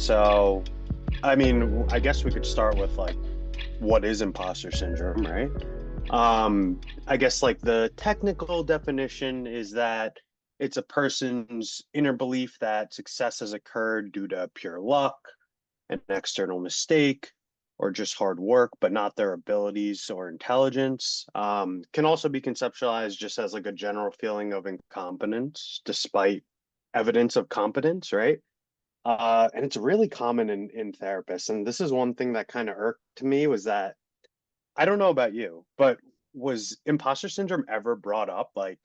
So, I mean, I guess we could start with like, what is imposter syndrome, right? I guess like the technical definition is that it's a person's inner belief that success has occurred due to pure luck, an external mistake, or just hard work, but not their abilities or intelligence. Can also be conceptualized just as like a general feeling of incompetence despite evidence of competence, right? And it's really common in therapists. And this is one thing that kind of irked to me was that I don't know about you, but was imposter syndrome ever brought up like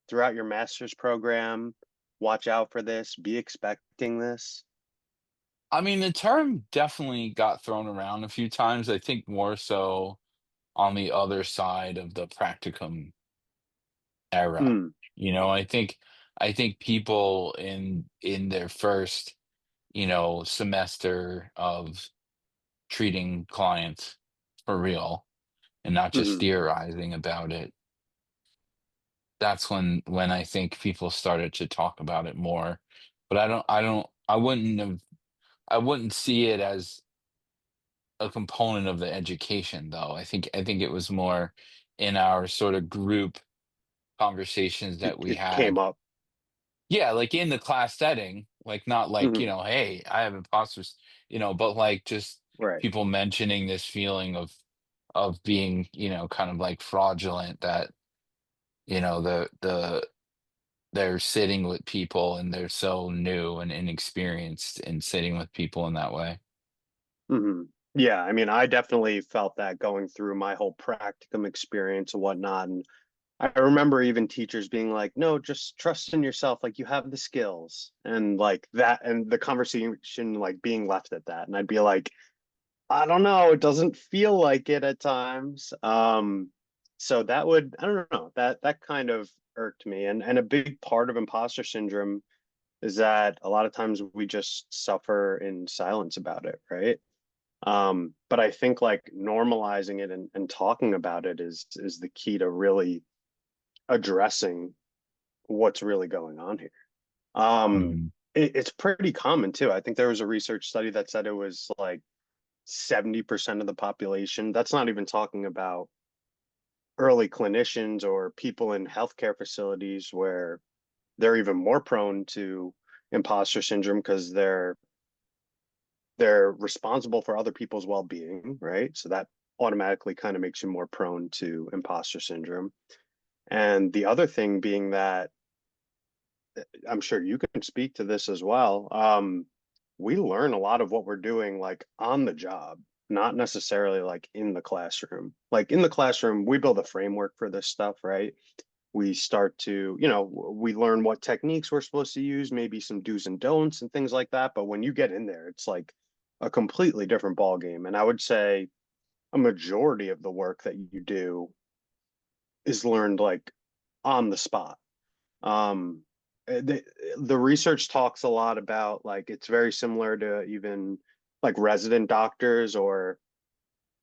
throughout your master's program? Watch out for this, be expecting this. I mean, the term definitely got thrown around a few times. I think more so on the other side of the practicum era. Hmm. I think people in their first, semester of treating clients for real and not just Hmm. theorizing about it, that's when I think people started to talk about it more. But I wouldn't see it as a component of the education though. I think it was more in our sort of group conversations that we It came had. up. Yeah, like in the class setting, like not like, Hmm. hey, I have imposters, but like just Right. people mentioning this feeling of being, kind of like fraudulent that, they're sitting with people and they're so new and inexperienced in sitting with people in that way. Hmm. Yeah, I mean, I definitely felt that going through my whole practicum experience and whatnot. And I remember even teachers being like, no, just trust in yourself. Like you have the skills and like that, and the conversation like being left at that. And I'd be like, I don't know, it doesn't feel like it at times. So that would, I don't know, that kind of irked me. And a big part of imposter syndrome is that a lot of times we just suffer in silence about it, right? But I think like normalizing it and talking about it is the key to really addressing what's really going on here. Um, Mhm. it's pretty common too. I think there was a research study that said it was like 70% of the population. That's not even talking about early clinicians or people in healthcare facilities where they're even more prone to imposter syndrome because they're responsible for other people's well-being, right? So that automatically kind of makes you more prone to imposter syndrome. And the other thing being that I'm sure you can speak to this as well. We learn a lot of what we're doing like on the job, not necessarily like in the classroom. Like in the classroom, we build a framework for this stuff, right? We start to, we learn what techniques we're supposed to use, maybe some do's and don'ts and things like that. But when you get in there, it's like a completely different ball game. And I would say a majority of the work that you do is learned like on the spot. Um, the research talks a lot about like it's very similar to even like resident doctors or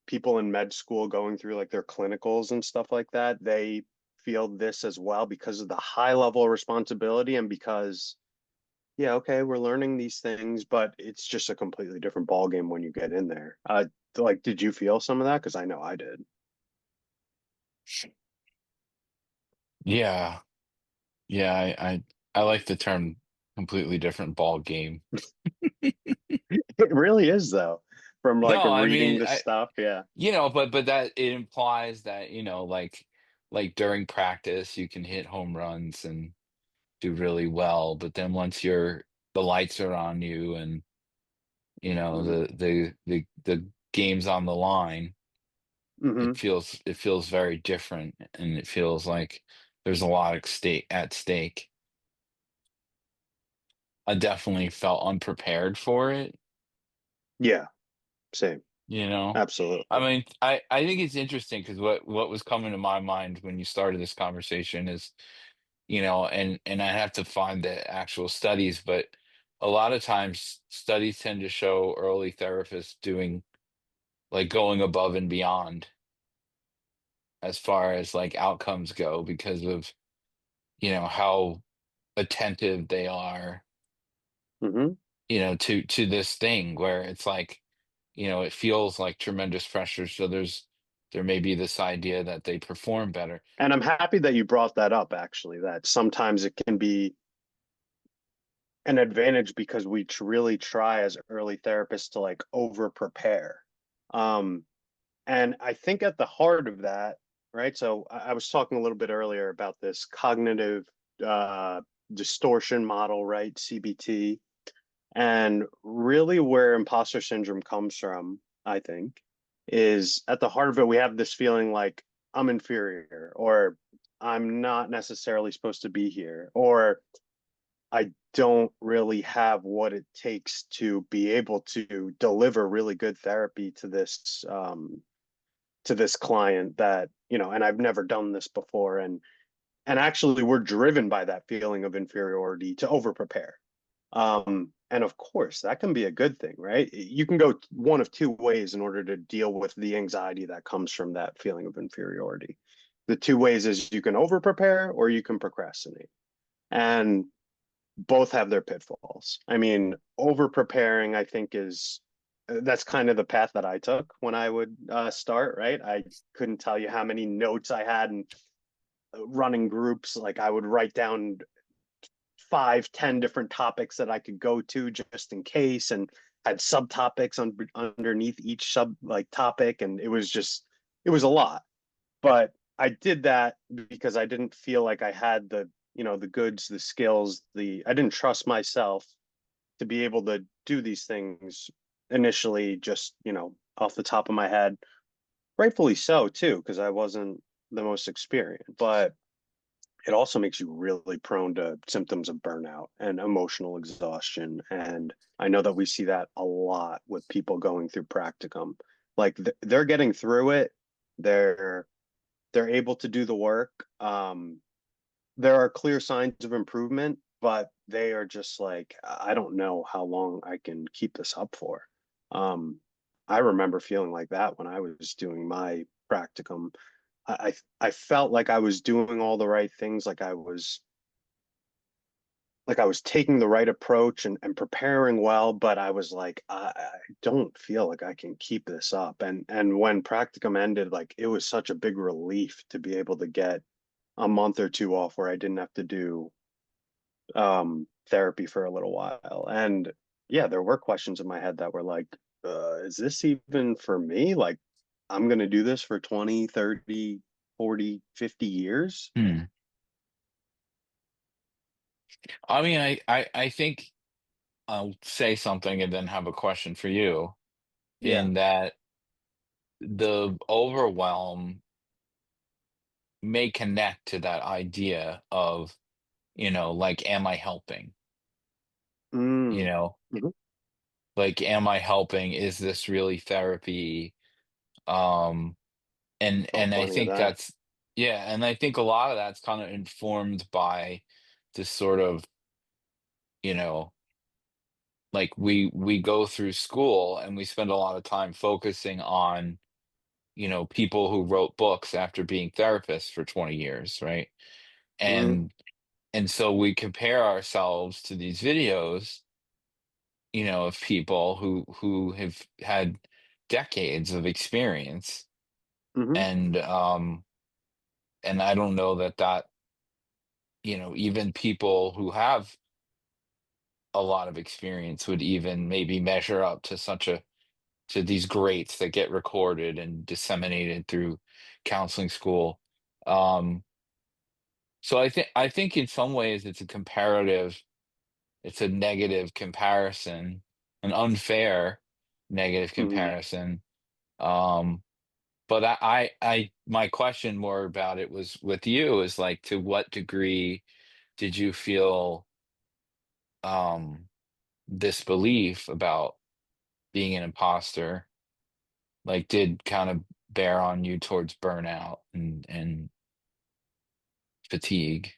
people in med school going through like their clinicals and stuff like that. They feel this as well because of the high level of responsibility and because yeah, okay, we're learning these things, but it's just a completely different ball game when you get in there. Like, did you feel some of that? Because I know I did. Yeah. Yeah, I like the term completely different ball game. It really is though, from like No, I reading mean, the stuff. Yeah. but that it implies that, like during practice you can hit home runs and do really well, but then once the lights are on you and Hmm. the game's on the line, it Hmm. feels very different and it feels like there's a lot at stake. I definitely felt unprepared for it, Yeah, same. you know. I Absolutely. mean, I think it's interesting because what was coming to my mind when you started this conversation is, and I have to find the actual studies, but a lot of times studies tend to show early therapists doing like going above and beyond as far as like outcomes go because of, how attentive they are Hmm. to this thing where it's like, it feels like tremendous pressure. So there may be this idea that they perform better. And I'm happy that you brought that up, actually, that sometimes it can be an advantage because we really try as early therapists to like over prepare. Um, and I think at the heart of that, right? So I was talking a little bit earlier about this cognitive uh, distortion model, right? CBT. And really where imposter syndrome comes from, I think, is at the heart of it, we have this feeling like I'm inferior, or I'm not necessarily supposed to be here, or I don't really have what it takes to be able to deliver really good therapy to this client that, and I've never done this before. And actually we're driven by that feeling of inferiority to over prepare. And of course, that can be a good thing, right? You can go one of two ways in order to deal with the anxiety that comes from that feeling of inferiority. The two ways is you can over prepare or you can procrastinate. And both have their pitfalls. I mean, over preparing, I think, is that's kind of the path that I took when I would start, right? I couldn't tell you how many notes I had and running groups. Like I would write down 5, 10 different topics that I could go to just in case, and had subtopics underneath each sub like topic, and it was a lot. But I did that because I didn't feel like I had the goods, the skills, I didn't trust myself to be able to do these things initially, just off the top of my head. Rightfully so too, because I wasn't the most experienced, but it also makes you really prone to symptoms of burnout and emotional exhaustion. And I know that we see that a lot with people going through practicum. Like they're getting through it. They're they're able to do the work. There are clear signs of improvement, but they are just like, I don't know how long I can keep this up for. Um, I remember feeling like that when I was doing my practicum. I felt like I was doing all the right things, like I was taking the right approach and preparing well, but I was like, I don't feel like I can keep this up. And when practicum ended, like it was such a big relief to be able to get a month or two off where I didn't have to do therapy for a little while. And yeah, there were questions in my head that were like, is this even for me? Like, I'm going to do this for 20, 30, 40, 50 years? Hmm. I mean, I think I'll say something and then have a question for you, Yeah. in that the overwhelm may connect to that idea of, like, am I helping? You Mm. know, Mhm. like, am I helping? Is this really therapy? Um, and Felt I plenty of think that. that's, yeah, and I think a lot of that's kind of informed by this sort of, you know, like we go through school and we spend a lot of time focusing on, people who wrote books after being therapists for 20 years, right? Mm. And so we compare ourselves to these videos, of people who have had decades of experience, Hmm. and I don't know that even people who have a lot of experience would even maybe measure up to these greats that get recorded and disseminated through counseling school. Um, so I think in some ways it's a negative comparison, an unfair negative Hmm. comparison. Um, but my question more about it was with you is like, to what degree did you feel um this belief about being an imposter, like, did kind of bear on you towards burnout and fatigue?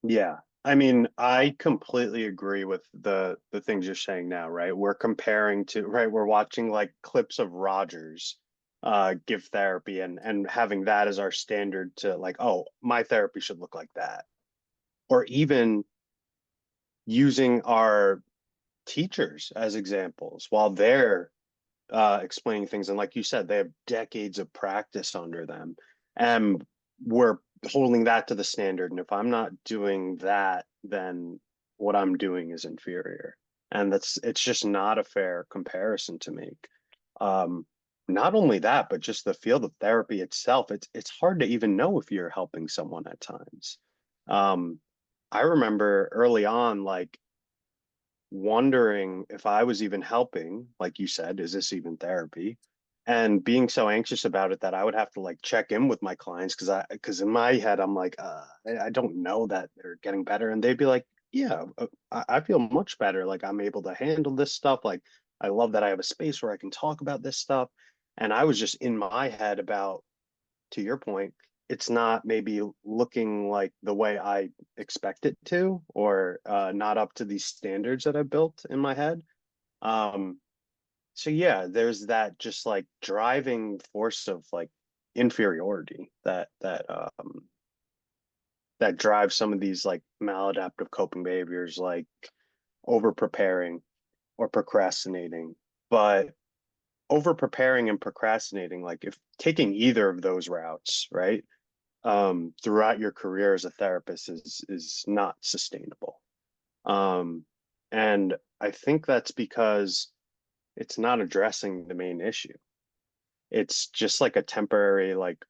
Yeah. I mean, I completely agree with the things you're saying now, right? We're comparing to, right, we're watching like clips of Rogers give therapy and having that as our standard to like, oh, my therapy should look like that. Or even using our teachers as examples while they're explaining things. And like you said, they have decades of practice under them. And we're holding that to the standard. And if I'm not doing that, then what I'm doing is inferior. And it's just not a fair comparison to make. Um, Not only that, but just the field of therapy itself, it's hard to even know if you're helping someone at times. Um, I remember early on, like wondering if I was even helping, like you said, is this even therapy? And being so anxious about it that I would have to like check in with my clients because in my head I'm like, I don't know that they're getting better, and they'd be like, yeah, I feel much better. Like I'm able to handle this stuff. Like I love that I have a space where I can talk about this stuff. And I was just in my head about, to your point, it's not maybe looking like the way I expect it to, or not up to these standards that I built in my head. Um, so yeah, there's that just like driving force of like inferiority that drives some of these like maladaptive coping behaviors, like over preparing or procrastinating. But over preparing and procrastinating, like if taking either of those routes, right, throughout your career as a therapist is not sustainable. Um, and I think that's because it's not addressing the main issue. It's just like a temporary like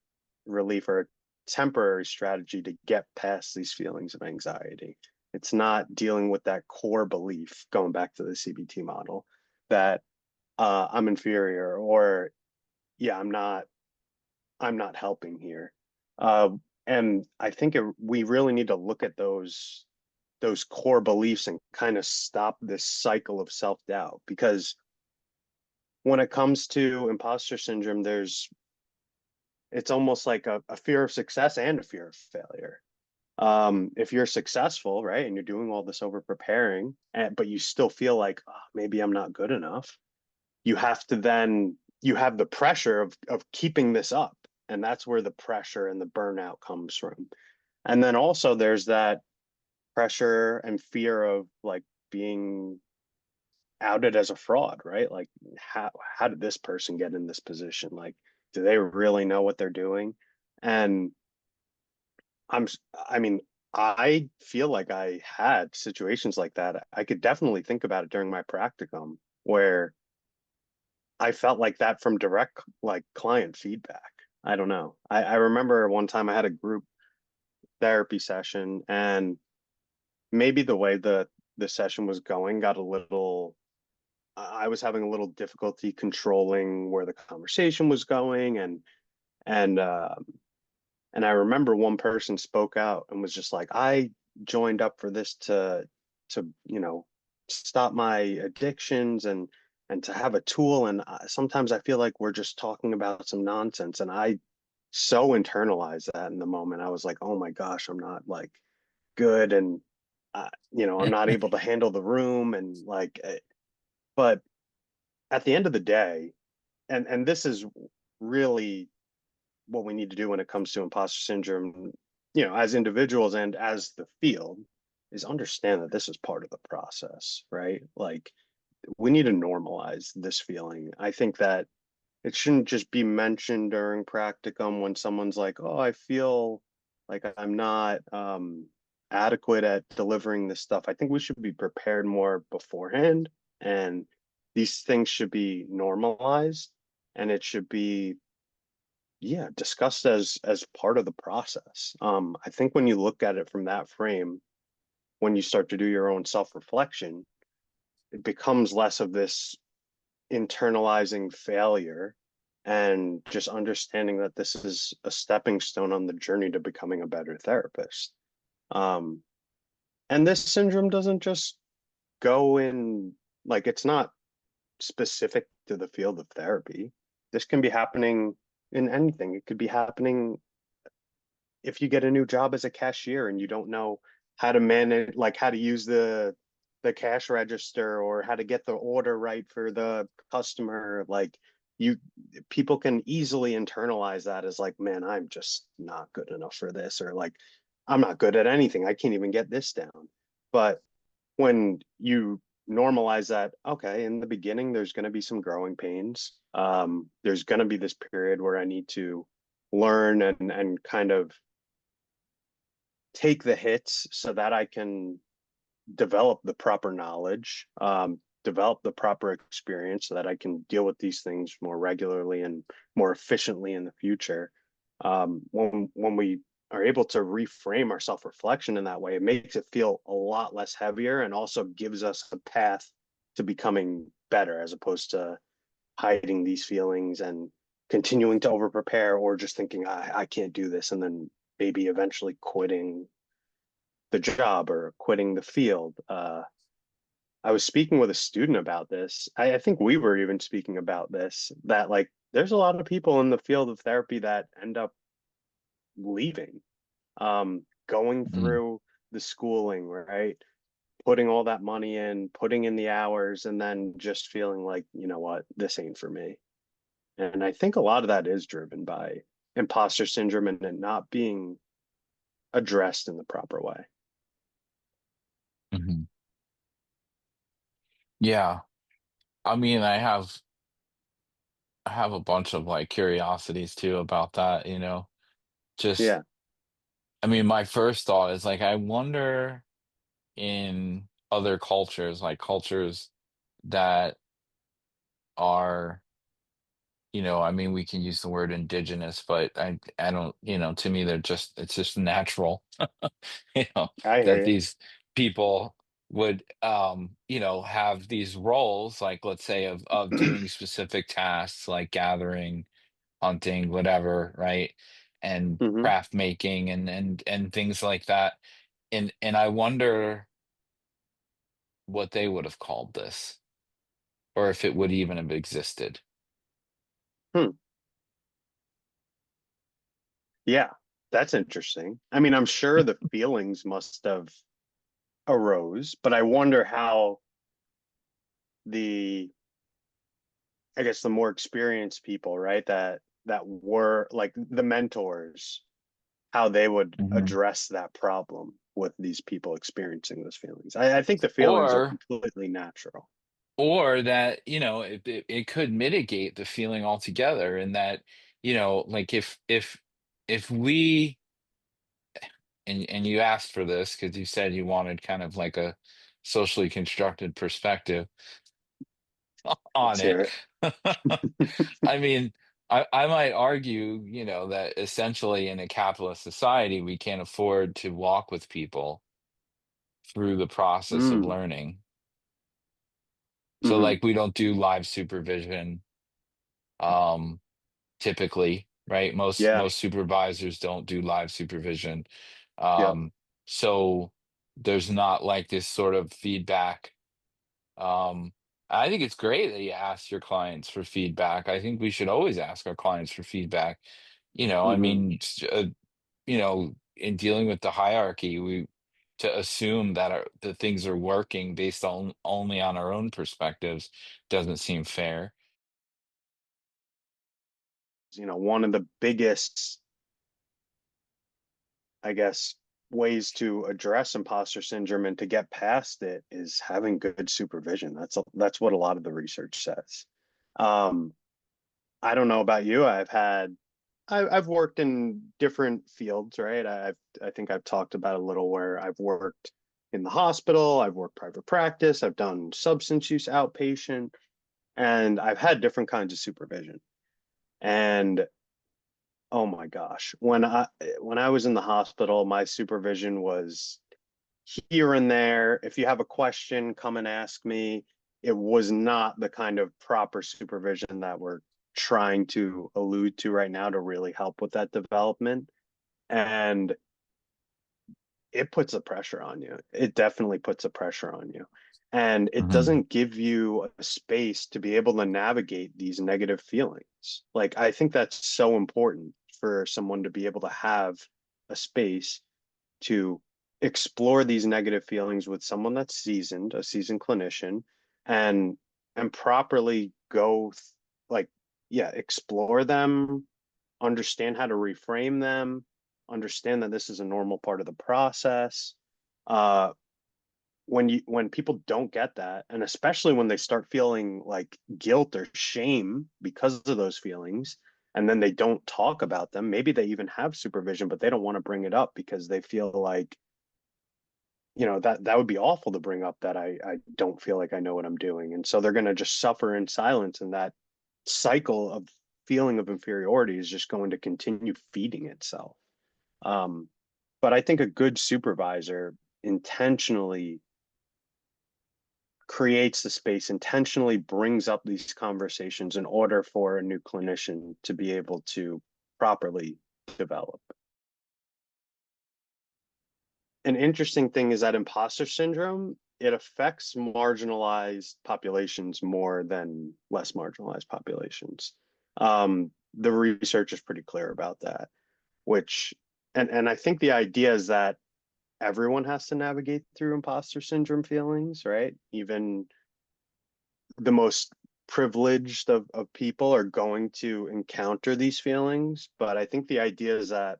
relief or a temporary strategy to get past these feelings of anxiety. It's not dealing with that core belief, going back to the CBT model, that I'm inferior, or yeah, I'm not helping here. Uh, and I think we really need to look at those core beliefs and kind of stop this cycle of self-doubt, because when it comes to imposter syndrome, it's almost like a fear of success and a fear of failure. If you're successful, right, and you're doing all this over preparing, but you still feel like, oh, maybe I'm not good enough, you have the pressure of keeping this up. And that's where the pressure and the burnout comes from. And then also there's that pressure and fear of like being outed as a fraud, right? Like how did this person get in this position? Like, do they really know what they're doing? And I'm I mean, I feel like I had situations like that. I could definitely think about it during my practicum where I felt like that from direct like client feedback. I don't know. I remember one time I had a group therapy session, and maybe the way the session was going got a little, I was having a little difficulty controlling where the conversation was going, and and I remember one person spoke out and was just like, I joined up for this to stop my addictions and to have a tool. And sometimes I feel like we're just talking about some nonsense. And I so internalized that in the moment. I was like, oh my gosh, I'm not like good. And, I'm not able to handle the room. And like, but at the end of the day, and this is really what we need to do when it comes to imposter syndrome, as individuals and as the field, is understand that this is part of the process, right? Like we need to normalize this feeling. I think that it shouldn't just be mentioned during practicum when someone's like, oh, I feel like I'm not adequate at delivering this stuff. I think we should be prepared more beforehand, and these things should be normalized, and it should be, yeah, discussed as part of the process. I think when you look at it from that frame, when you start to do your own self-reflection, it becomes less of this internalizing failure and just understanding that this is a stepping stone on the journey to becoming a better therapist. Um, and this syndrome doesn't just go in, like, it's not specific to the field of therapy. This can be happening in anything. It could be happening if you get a new job as a cashier and you don't know how to manage, like how to use the cash register or how to get the order right for the customer. Like you people can easily internalize that as like, man, I'm just not good enough for this, or like I'm not good at anything, I can't even get this down. But when you normalize that, okay, in the beginning there's going to be some growing pains. There's going to be this period where I need to learn and kind of take the hits so that I can develop the proper knowledge, develop the proper experience so that I can deal with these things more regularly and more efficiently in the future. When we are able to reframe our self-reflection in that way, it makes it feel a lot less heavier and also gives us a path to becoming better as opposed to hiding these feelings and continuing to over prepare or just thinking I can't do this and then maybe eventually quitting the job or quitting the field. I was speaking with a student about this. I think we were even speaking about this, that like there's a lot of people in the field of therapy that end up leaving, going Mm, through the schooling, right? Putting all that money in, putting in the hours, and then just feeling like, you know what, this ain't for me. And I think a lot of that is driven by imposter syndrome and it not being addressed in the proper way. mhm. Yeah. I mean, I have a bunch of like curiosities too about that, you know. Just Yeah. I mean, my first thought is like I wonder in other cultures, like cultures that are, you know, I mean, we can use the word indigenous, but I don't, you know, to me they're just it's just natural, you know, I hear that you. these people would you know, have these roles like let's say of doing specific tasks like gathering, hunting, whatever, right? And Hmm. craft making and things like that. And I wonder what they would have called this, or if it would even have existed. Hmm. Yeah, that's interesting. I mean, I'm sure the feelings must have arose, but I wonder how the, I guess the more experienced people, right, that were like the mentors, how they would Mhm. address that problem with these people experiencing those feelings. I think the feelings are Or completely natural. or that, you know, it could mitigate the feeling altogether, and that, you know, like if we and you asked for this because you said you wanted kind of like a socially constructed perspective on Let's hear it. it. I mean, I might argue, you know, that essentially in a capitalist society, we can't afford to walk with people through the process of Mm, learning. So hmm. like we don't do live supervision, um, typically, right? Yeah, Most supervisors don't do live supervision. yep. Um, so there's not like this sort of feedback. Um, I think it's great that you ask your clients for feedback. I think we should always ask our clients for feedback. You know, I Hmm. mean, you know, in dealing with the hierarchy, we to assume that the things are working based on only on our own perspectives doesn't seem fair. One of the biggest, I guess, ways to address imposter syndrome and to get past it is having good supervision. That's what a lot of the research says. Um, I don't know about you. I've worked in different fields, right? I think I've talked about a little where I've worked in the hospital, I've worked private practice, I've done substance use outpatient, and I've had different kinds of supervision. And oh my gosh, when I was in the hospital, my supervision was here and there. If you have a question, come and ask me. It was not the kind of proper supervision that we're trying to allude to right now to really help with that development. And it puts a pressure on you. It definitely puts a pressure on you. And it Mhm. doesn't give you a space to be able to navigate these negative feelings. Like, I think that's so important for someone to be able to have a space to explore these negative feelings with someone that's seasoned, a seasoned clinician, and properly like, yeah, explore them, understand how to reframe them, understand that this is a normal part of the process, uh, when people don't get that, and especially when they start feeling like guilt or shame because of those feelings, and then they don't talk about them, maybe they even have supervision, but they don't want to bring it up because they feel like, that would be awful to bring up, that I don't feel like I know what I'm doing. And so they're going to just suffer in silence. And that cycle of feeling of inferiority is just going to continue feeding itself. Um, but I think a good supervisor intentionally creates the space, intentionally brings up these conversations in order for a new clinician to be able to properly develop. An interesting thing is that imposter syndrome, it affects marginalized populations more than less marginalized populations. The research is pretty clear about that, which, and I think the idea is that everyone has to navigate through imposter syndrome feelings, right? Even the most privileged of people are going to encounter these feelings. But I think the idea is that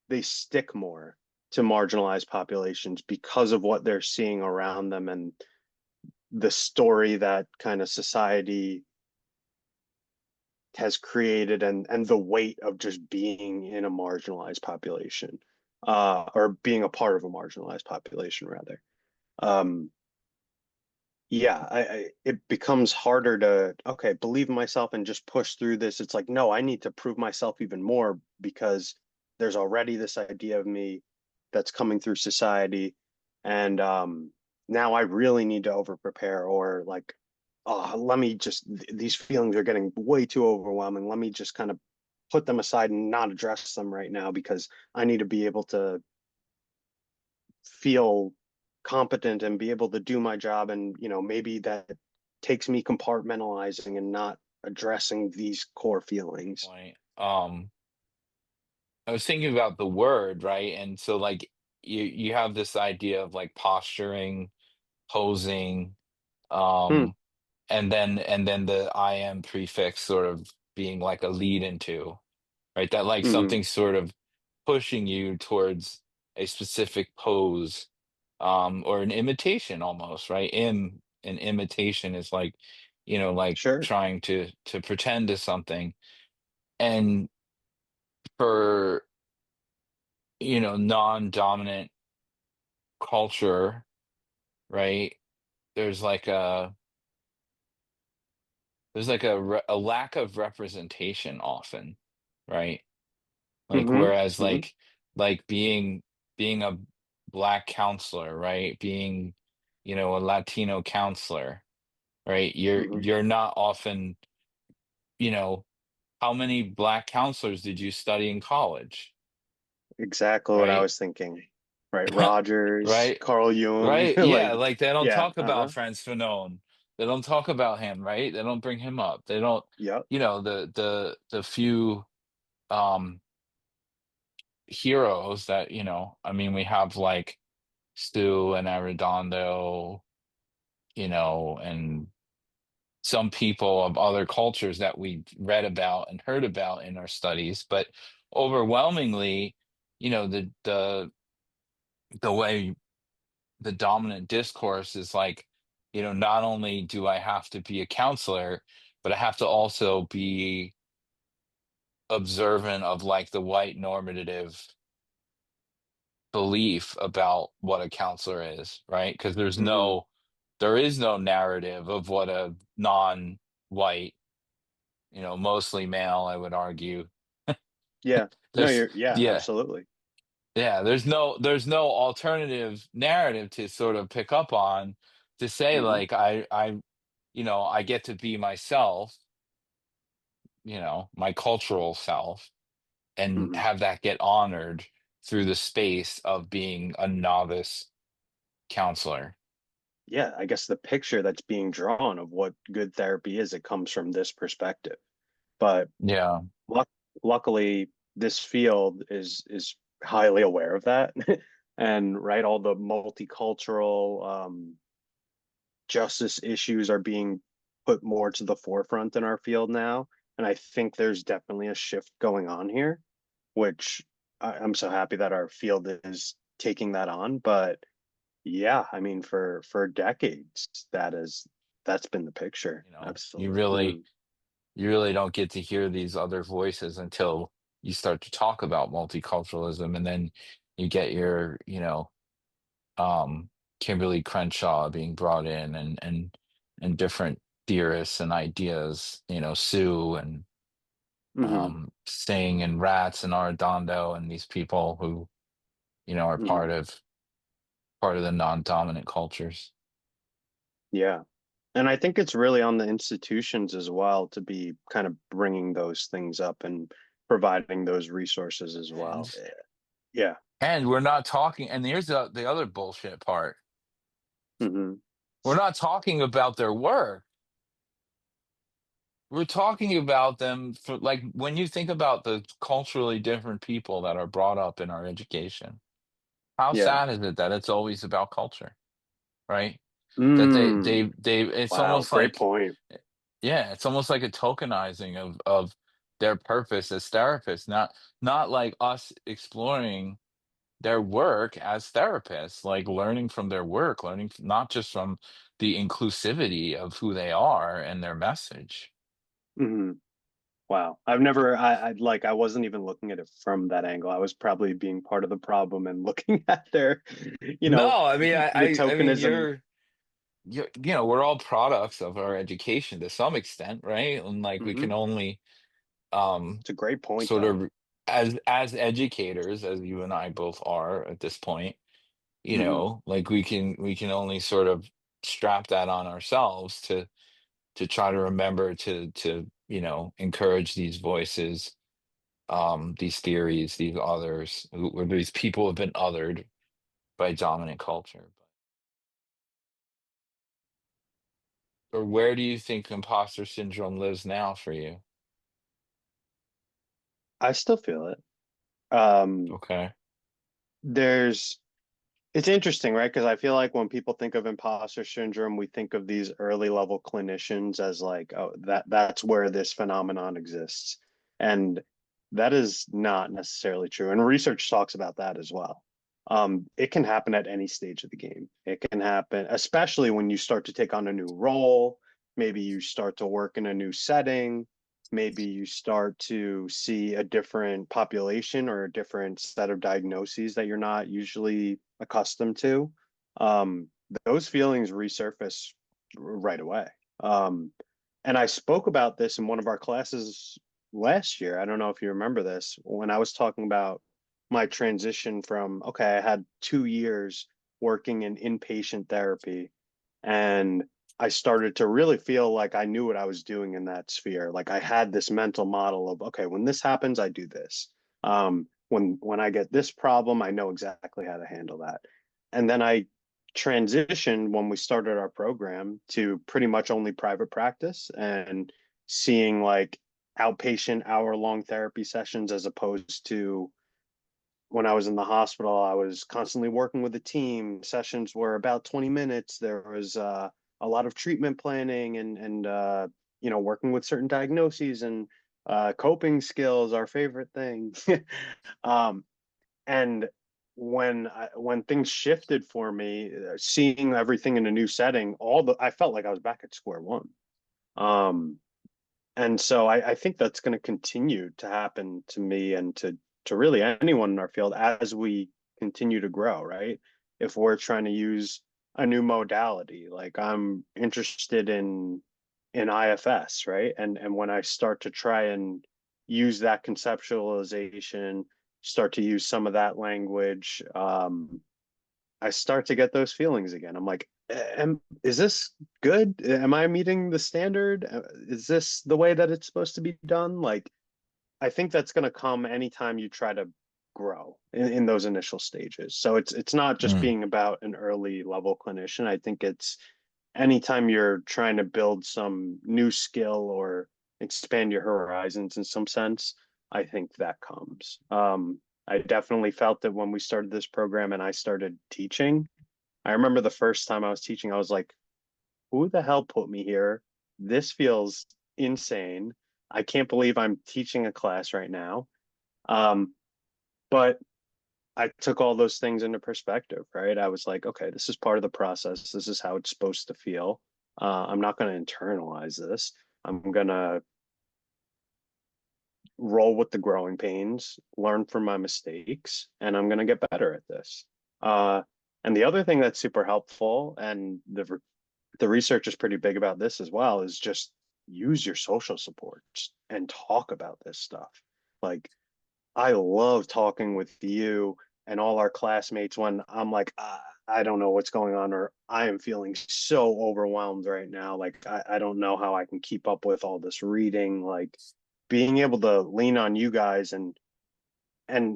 they stick more to marginalized populations because of what they're seeing around them and the story that kind of society has created, and the weight of just being in a marginalized population, or being a part of a marginalized population rather. um yeah, it becomes harder to, okay, believe in myself and just push through this. It's like, no, I need to prove myself even more because there's already this idea of me that's coming through society. And now I really need to over prepare, or like, oh, let me just, these feelings are getting way too overwhelming. Let me just kind of put them aside and not address them right now because I need to be able to feel competent and be able to do my job. And maybe that takes me compartmentalizing and not addressing these core feelings. Point. I was thinking about the word, right? And so like you have this idea of like posturing, posing, Hmm. um, and then the I am prefix sort of being like a lead into, right? That like Hmm. something sort of pushing you towards a specific pose, or an imitation almost, right? An imitation is like, like Sure. trying to pretend to something. And for, non-dominant culture, right? There's like a a lack of representation often, right? Like Hmm. whereas Hmm. like being a black counselor, right? Being, a Latino counselor, right? Hmm. You're not often, you know, how many black counselors did you study in college, Exactly what I right? was thinking. Right. Rogers, Right? Carl Jung, Right? like, Yeah, like they don't yeah. talk about Uh-huh. Frantz Fanon. They don't talk about him, right? They don't bring him up. They don't, Yep. the few um heroes that, I mean, we have like Stu and Arredondo, and some people of other cultures that we read about and heard about in our studies, but overwhelmingly, the way the dominant discourse is like, not only do I have to be a counselor, but I have to also be observant of like the white normative belief about what a counselor is, right? Because Hmm. there is no narrative of what a non-white, mostly male, I would argue. Yeah. No, There's, yeah, yeah, absolutely. yeah, there's no alternative narrative to sort of pick up on to say Hmm. like I get to be myself, my cultural self, and Hmm. have that get honored through the space of being a novice counselor. Yeah, I guess the picture that's being drawn of what good therapy is, it comes from this perspective. But Yeah. luck luckily, this field is highly aware of that. And right, all the multicultural justice issues are being put more to the forefront in our field now. And I think there's definitely a shift going on here, which I'm so happy that our field is taking that on. But Yeah, I mean, for decades, that's been the picture. You know, Absolutely. you really don't get to hear these other voices until you start to talk about multiculturalism, and then you get your, um, Kimberly Crenshaw being brought in, and different theorists and ideas, Sue and Hmm. Singh and Rats and Arredondo and these people who, are Hmm. part of the non-dominant cultures. Yeah. And I think it's really on the institutions as well to be kind of bringing those things up and providing those resources as well. And Yeah. and we're not talking, and here's the other bullshit part. Hmm. We're not talking about their work. We're talking about them for, like, when you think about the culturally different people that are brought up in our education, how Yeah. sad is it that it's always about culture, right? That Mm. it's Wow. almost Great like, point. yeah, it's almost like a tokenizing of their purpose as therapists, not like us exploring their work as therapists, like learning from their work, learning not just from the inclusivity of who they are and their message. Hmm. Wow. I've never, I wasn't even looking at it from that angle. I was probably being part of the problem and looking at their, you know, No, I mean, the I mean, tokenism. we're all products of our education to some extent, right? And like we Hmm. can only um It's a great point, sort though. of, as educators, as you and I both are at this point, Hmm. like we can only sort of strap that on ourselves to try to remember to encourage these voices, these theories, these others, or these people who have been othered by dominant culture. Or where do you think imposter syndrome lives now for you? I still feel it. Um, Okay. there's It's interesting, right? Because I feel like when people think of imposter syndrome, we think of these early level clinicians as like, oh, that's where this phenomenon exists. And that is not necessarily true. And research talks about that as well. It can happen at any stage of the game. It can happen, especially when you start to take on a new role. Maybe you start to work in a new setting. Maybe you start to see a different population or a different set of diagnoses that you're not usually accustomed to. Um, those feelings resurface right away. Um, and I spoke about this in one of our classes last year. I don't know if you remember this when I was talking about my transition from, okay, I had 2 years working in inpatient therapy, and I started to really feel like I knew what I was doing in that sphere. Like I had this mental model of, okay, when this happens, I do this. When I get this problem, I know exactly how to handle that. And then I transitioned when we started our program to pretty much only private practice and seeing like outpatient hour-long therapy sessions as opposed to when I was in the hospital, I was constantly working with a team. Sessions were about 20 minutes. There was a lot of treatment planning and working with certain diagnoses and coping skills, our favorite thing. um, and when things shifted for me, seeing everything in a new setting, I felt like I was back at square one. Um, and so I think that's going to continue to happen to me and to really anyone in our field as we continue to grow, right? If we're trying to use a new modality, like I'm interested in IFS, right? And when I start to try and use that conceptualization, start to use some of that language, I start to get those feelings again. I'm like, is this good? Am I meeting the standard? Is this the way that it's supposed to be done? Like, I think that's going to come anytime you try to grow in those initial stages. So it's not just Mm. being about an early level clinician. I think it's anytime you're trying to build some new skill or expand your horizons in some sense, I think that comes. I definitely felt that when we started this program and I started teaching, I remember the first time I was teaching, I was like, who the hell put me here? This feels insane. I can't believe I'm teaching a class right now. Um, but I took all those things into perspective, right? I was like, okay, this is part of the process. This is how it's supposed to feel. I'm not going to internalize this. I'm going to roll with the growing pains, learn from my mistakes, and I'm going to get better at this. Uh, and the other thing that's super helpful, and the research is pretty big about this as well, is just use your social supports and talk about this stuff. Like, I love talking with you and all our classmates when I'm like, I don't know what's going on, or I am feeling so overwhelmed right now. Like, I don't know how I can keep up with all this reading. Like, being able to lean on you guys and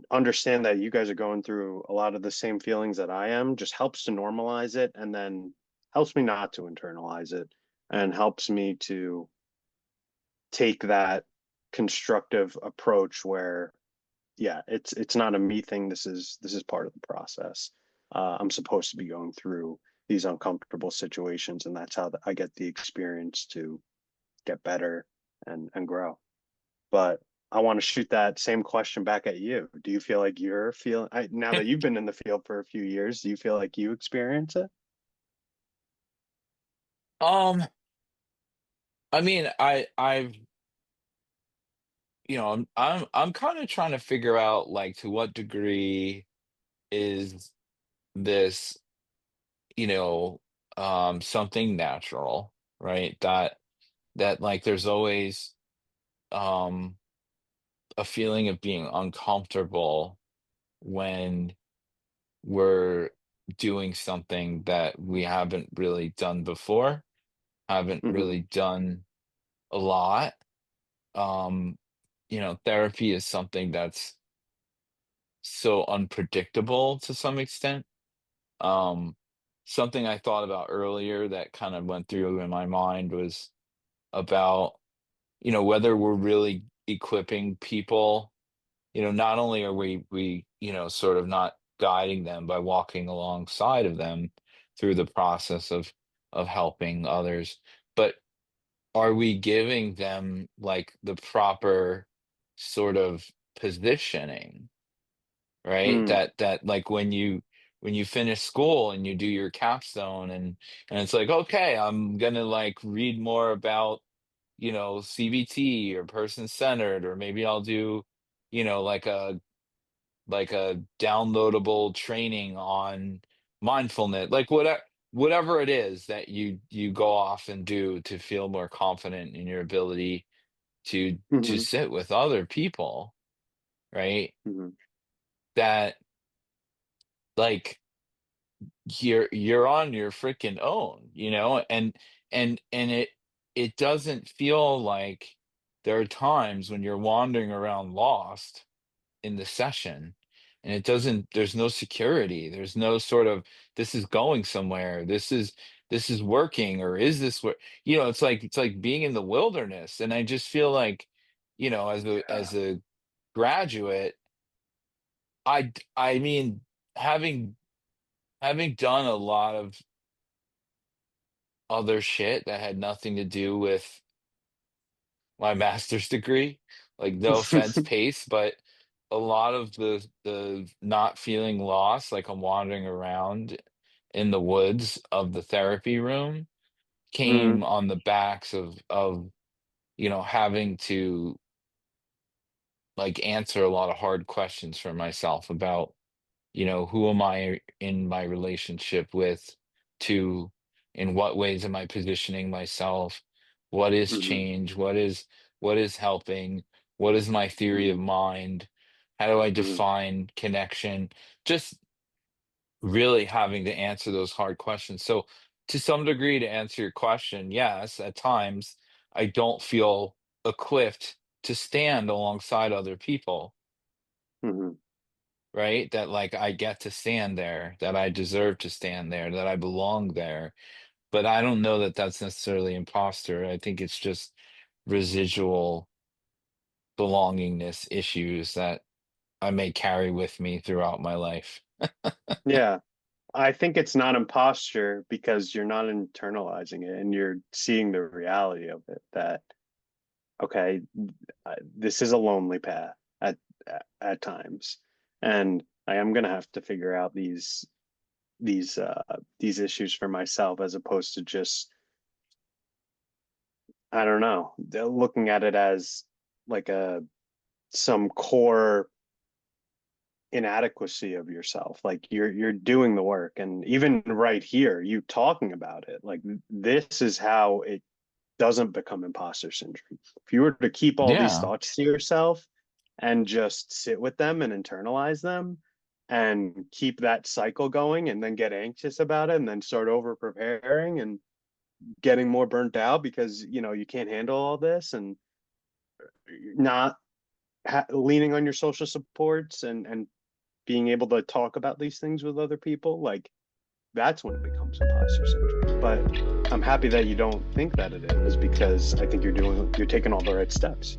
understand that you guys are going through a lot of the same feelings that I am just helps to normalize it, and then helps me not to internalize it, and helps me to take that constructive approach where, yeah, it's not a me thing. This is part of the process. I'm supposed to be going through these uncomfortable situations, and that's how I get the experience to get better and grow. But I want to shoot that same question back at you. Do you feel like you're feeling, now that you've been in the field for a few years, do you feel like you experience it? Um, I mean, I've I'm kind of trying to figure out like to what degree is this, you know, something natural, right? That like there's always um a feeling of being uncomfortable when we're doing something that we haven't really done before, haven't Hmm. really done a lot. Um, Therapy is something that's so unpredictable to some extent. Um, Something I thought about earlier that kind of went through in my mind was about, whether we're really equipping people. Not only are we sort of not guiding them by walking alongside of them through the process of helping others, but are we giving them like the proper sort of positioning, right? Mm. That like when you finish school and you do your capstone and it's like, okay, I'm gonna like read more about, CBT or person centered, or maybe I'll do, like a downloadable training on mindfulness, like whatever it is that you go off and do to feel more confident in your ability to Hmm. sit with other people, right? Hmm. That like you're on your freaking own, and it doesn't feel like there are times when you're wandering around lost in the session, and there's no security, there's no sort of this is going somewhere, this is working, or is this what, it's like being in the wilderness. And I just feel like, Yeah. as a graduate, I mean, having having done a lot of other shit that had nothing to do with my master's degree. Like, no offense, Pace, but a lot of the not feeling lost, like I'm wandering around in the woods of the therapy room, Hmm. came on the backs of having to like answer a lot of hard questions for myself about, who am I in my relationship with, to in what ways am I positioning myself? What is Hmm. change? What is helping? What is my theory of Hmm. mind? How do I Hmm. define connection? Just really having to answer those hard questions. So to some degree, to answer your question, yes, at times I don't feel equipped to stand alongside other people, Hmm. right? That like I get to stand there, that I deserve to stand there, that I belong there. But I don't know that that's necessarily imposter. I think it's just residual belongingness issues that I may carry with me throughout my life. Yeah. I think it's not imposture because you're not internalizing it and you're seeing the reality of it, that okay, this is a lonely path at times, and I am gonna have to figure out these issues for myself, as opposed to just, I don't know, looking at it as like a some core inadequacy of yourself. Like you're doing the work, and even right here, you talking about it, like this is how it doesn't become imposter syndrome. If you were to keep all these Yeah. thoughts to yourself and just sit with them and internalize them and keep that cycle going, and then get anxious about it, and then start over preparing and getting more burnt out because you can't handle all this, and not leaning on your social supports and being able to talk about these things with other people, like that's when it becomes imposter syndrome. But I'm happy that you don't think that it is, because I think you're taking all the right steps.